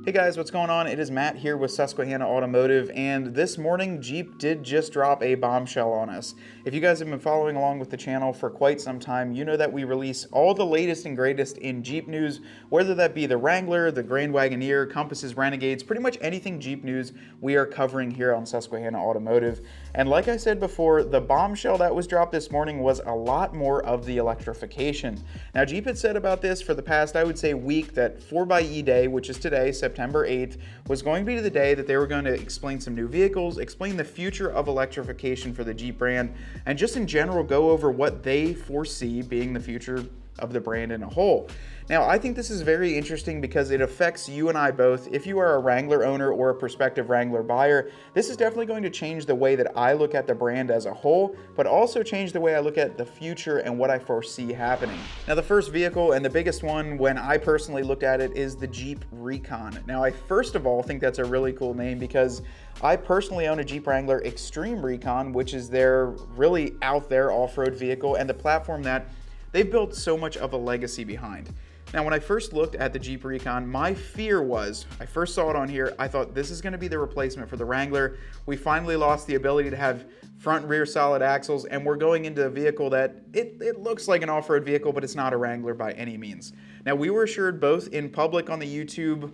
Hey guys, what's going on? It is Matt here with Susquehanna Automotive, and this morning Jeep did just drop a bombshell on us. If you guys have been following along with the channel for quite some time, you know that we release all the latest and greatest in Jeep news, whether that be the Wrangler, the Grand Wagoneer, Compasses, Renegades, pretty much anything Jeep news we are covering here on Susquehanna Automotive. And like I said before, the bombshell that was dropped this morning was a lot more of the electrification. Now Jeep had said about this for the past, I would say, week that 4xe Day, which is today, September 8th, was going to be the day that they were going to explain some new vehicles, explain the future of electrification for the Jeep brand, and just in general go over what they foresee being the future of the brand in a whole. Now, I think this is very interesting because it affects you and I both. If you are a Wrangler owner or a prospective Wrangler buyer, this is definitely going to change the way that I look at the brand as a whole, but also change the way I look at the future and what I foresee happening. Now, the first vehicle and the biggest one when I personally looked at it is the Jeep Recon. Now, I first of all think that's a really cool name because I personally own a Jeep Wrangler Extreme Recon, which is their really out there off-road vehicle and the platform that they've built so much of a legacy behind. Now, when I first looked at the Jeep Recon, my fear was, I first saw it on here, I thought this is going to be the replacement for the Wrangler. We finally lost the ability to have front and rear solid axles, and we're going into a vehicle that it looks like an off-road vehicle, but it's not a Wrangler by any means. Now, we were assured both in public on the YouTube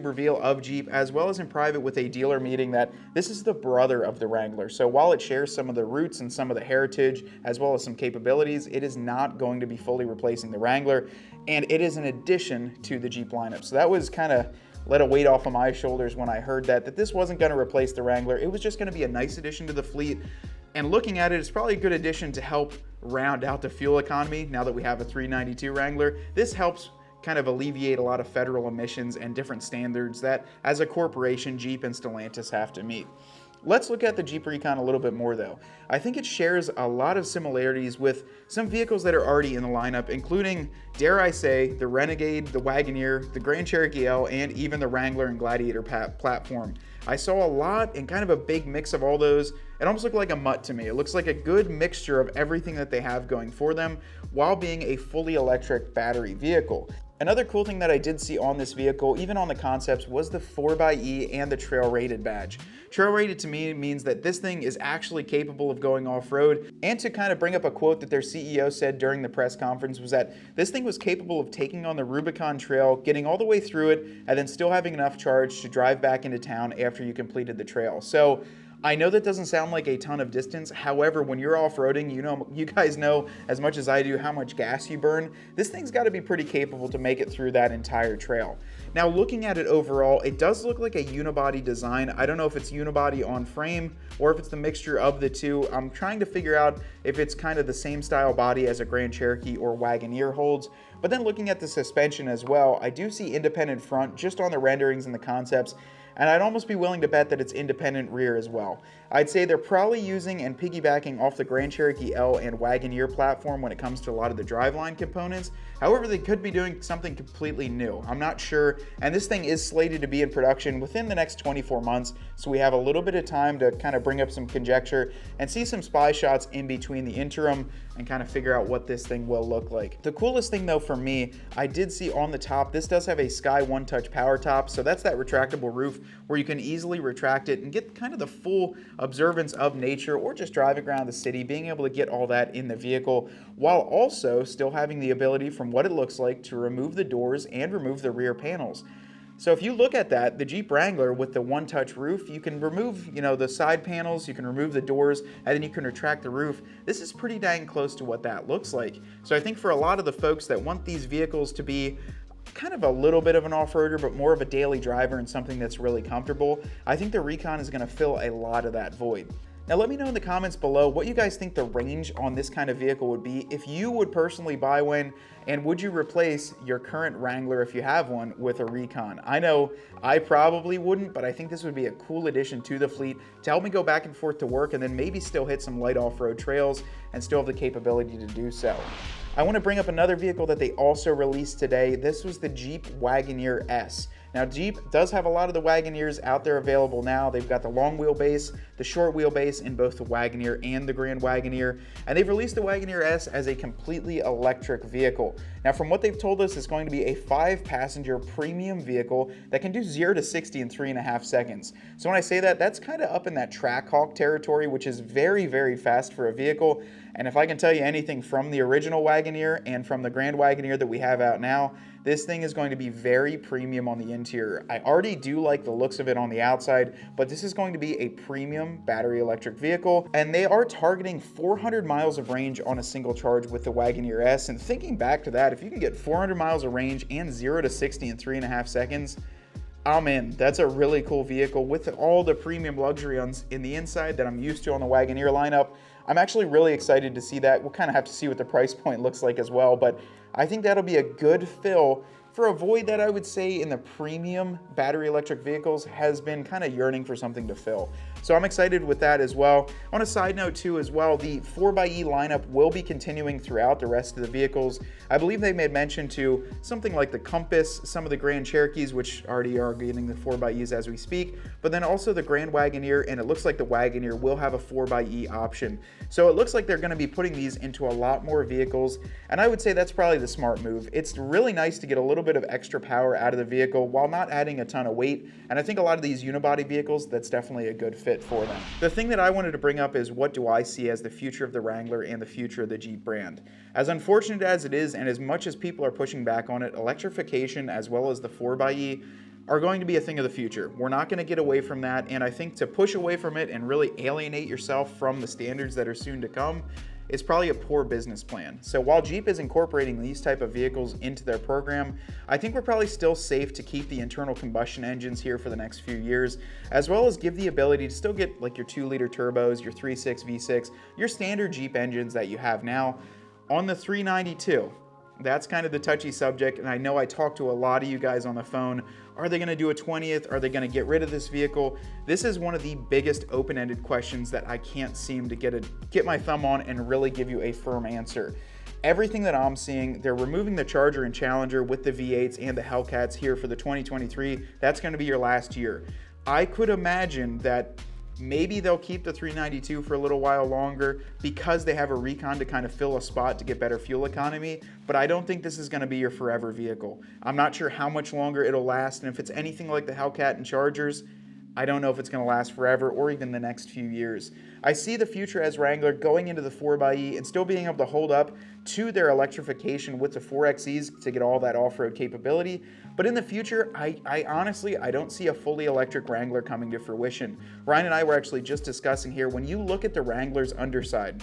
reveal of Jeep, as well as in private with a dealer meeting, that this is the brother of the Wrangler. So while it shares some of the roots and some of the heritage, as well as some capabilities, it is not going to be fully replacing the Wrangler, and it is an addition to the Jeep lineup. So that was kind of let a weight off of my shoulders when I heard that this wasn't going to replace the Wrangler. It was just going to be a nice addition to the fleet. And looking at it, it's probably a good addition to help round out the fuel economy. Now that we have a 392 Wrangler, this helps kind of alleviate a lot of federal emissions and different standards that, as a corporation, Jeep and Stellantis have to meet. Let's look at the Jeep Recon a little bit more though. I think it shares a lot of similarities with some vehicles that are already in the lineup, including, dare I say, the Renegade, the Wagoneer, the Grand Cherokee L, and even the Wrangler and Gladiator platform. I saw a lot and kind of a big mix of all those. It almost looked like a mutt to me. It looks like a good mixture of everything that they have going for them while being a fully electric battery vehicle. Another cool thing that I did see on this vehicle, even on the concepts, was the 4xe and the Trail Rated badge. Trail Rated to me means that this thing is actually capable of going off-road, and to kind of bring up a quote that their CEO said during the press conference was that this thing was capable of taking on the Rubicon Trail, getting all the way through it, and then still having enough charge to drive back into town after you completed the trail. So I know that doesn't sound like a ton of distance. However, when you're off-roading, you guys know as much as I do how much gas you burn. This thing's got to be pretty capable to make it through that entire trail. Now, looking at it overall, it does look like a unibody design. I don't know if it's unibody on frame or if it's the mixture of the two. I'm trying to figure out if it's kind of the same style body as a Grand Cherokee or Wagoneer holds. But then looking at the suspension as well, I do see independent front just on the renderings and the concepts. And I'd almost be willing to bet that it's independent rear as well. I'd say they're probably using and piggybacking off the Grand Cherokee L and Wagoneer platform when it comes to a lot of the driveline components. However, they could be doing something completely new. I'm not sure, and this thing is slated to be in production within the next 24 months, so we have a little bit of time to kind of bring up some conjecture and see some spy shots in between the interim and kind of figure out what this thing will look like. The coolest thing though for me, I did see on the top, this does have a Sky One Touch power top, so that's that retractable roof where you can easily retract it and get kind of the full observance of nature or just driving around the city, being able to get all that in the vehicle while also still having the ability, from what it looks like, to remove the doors and remove the rear panels. So if you look at that, the Jeep Wrangler with the one-touch roof, you can remove, the side panels, you can remove the doors, and then you can retract the roof. This is pretty dang close to what that looks like. So I think for a lot of the folks that want these vehicles to be kind of a little bit of an off-roader, but more of a daily driver and something that's really comfortable, I think the Recon is going to fill a lot of that void. Now let me know in the comments below what you guys think the range on this kind of vehicle would be, if you would personally buy one, and would you replace your current Wrangler, if you have one, with a Recon? I know I probably wouldn't, but I think this would be a cool addition to the fleet to help me go back and forth to work and then maybe still hit some light off-road trails and still have the capability to do so. I want to bring up another vehicle that they also released today. This was the Jeep Wagoneer S. Now, Jeep does have a lot of the Wagoneers out there available now. They've got the long wheelbase, the short wheelbase in both the Wagoneer and the Grand Wagoneer, and they've released the Wagoneer S as a completely electric vehicle. Now, from what they've told us, it's going to be a 5-passenger premium vehicle that can do 0 to 60 in 3.5 seconds. So when I say that, that's kind of up in that Trackhawk territory, which is very, very fast for a vehicle. And if I can tell you anything from the original Wagoneer and from the Grand Wagoneer that we have out now, this thing is going to be very premium on the interior. I already do like the looks of it on the outside, but this is going to be a premium battery electric vehicle, and they are targeting 400 miles of range on a single charge with the Wagoneer S. And thinking back to that, if you can get 400 miles of range and 0 to 60 in 3.5 seconds, I'm in. That's a really cool vehicle with all the premium luxury in the inside that I'm used to on the Wagoneer lineup. I'm actually really excited to see that. We'll kind of have to see what the price point looks like as well, but I think that'll be a good fill for a void that I would say in the premium battery electric vehicles has been kind of yearning for something to fill. So I'm excited with that as well. On a side note too as well, the 4xe lineup will be continuing throughout the rest of the vehicles. I believe they made mention to something like the Compass, some of the Grand Cherokees, which already are getting the 4xe as we speak, but then also the Grand Wagoneer, and it looks like the Wagoneer will have a 4xe option. So it looks like they're going to be putting these into a lot more vehicles, and I would say that's probably the smart move. It's really nice to get a little bit of extra power out of the vehicle while not adding a ton of weight, and I think a lot of these unibody vehicles, that's definitely a good fit for them. The thing that I wanted to bring up is, what do I see as the future of the Wrangler and the future of the Jeep brand? As unfortunate as it is, and as much as people are pushing back on it, electrification as well as the 4xe are going to be a thing of the future. We're not going to get away from that, and I think to push away from it and really alienate yourself from the standards that are soon to come is probably a poor business plan. So while Jeep is incorporating these type of vehicles into their program, I think we're probably still safe to keep the internal combustion engines here for the next few years, as well as give the ability to still get like your 2-liter turbos, your 3.6 V6, your standard Jeep engines that you have now on the 392. That's kind of the touchy subject, and I know I talked to a lot of you guys on the phone. Are they going to do a 20th? Are they going to get rid of this vehicle? This is one of the biggest open-ended questions that I can't seem to get my thumb on and really give you a firm answer. Everything that I'm seeing, they're removing the Charger and Challenger with the V8s and the Hellcats here for the 2023. That's going to be your last year. I could imagine that maybe they'll keep the 392 for a little while longer because they have a Recon to kind of fill a spot to get better fuel economy, but I don't think this is going to be your forever vehicle. I'm not sure how much longer it'll last, and if it's anything like the Hellcat and Chargers, I don't know if it's going to last forever or even the next few years. I see the future as Wrangler going into the 4xe and still being able to hold up to their electrification with the 4XEs to get all that off-road capability. But in the future, I honestly, I don't see a fully electric Wrangler coming to fruition. Ryan and I were actually just discussing here, when you look at the Wrangler's underside,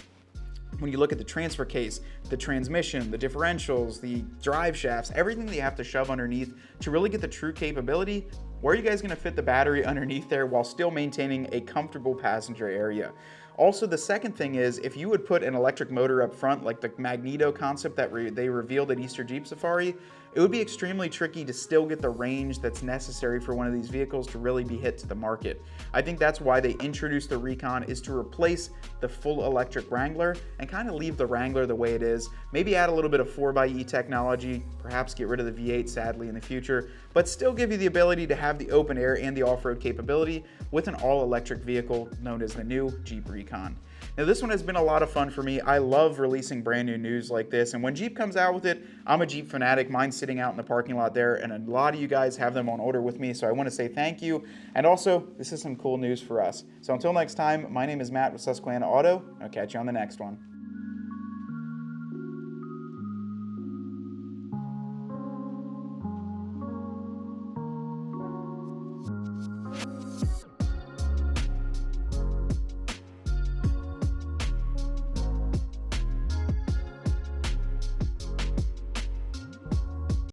when you look at the transfer case, the transmission, the differentials, the drive shafts, everything that you have to shove underneath to really get the true capability, where are you guys going to fit the battery underneath there while still maintaining a comfortable passenger area? Also, the second thing is, if you would put an electric motor up front, like the Magneto concept that they revealed at Easter Jeep Safari, it would be extremely tricky to still get the range that's necessary for one of these vehicles to really be hit to the market. I think that's why they introduced the Recon, is to replace the full electric Wrangler and kind of leave the Wrangler the way it is. Maybe add a little bit of 4xe technology, perhaps get rid of the V8 sadly in the future, but still give you the ability to have the open air and the off-road capability with an all-electric vehicle known as the new Jeep Recon. Now, this one has been a lot of fun for me. I love releasing brand new news like this, and when Jeep comes out with it, I'm a Jeep fanatic. Mine's sitting out in the parking lot there, and a lot of you guys have them on order with me, so I want to say thank you. And also, this is some cool news for us. So until next time, my name is Matt with Susquehanna Auto. I'll catch you on the next one.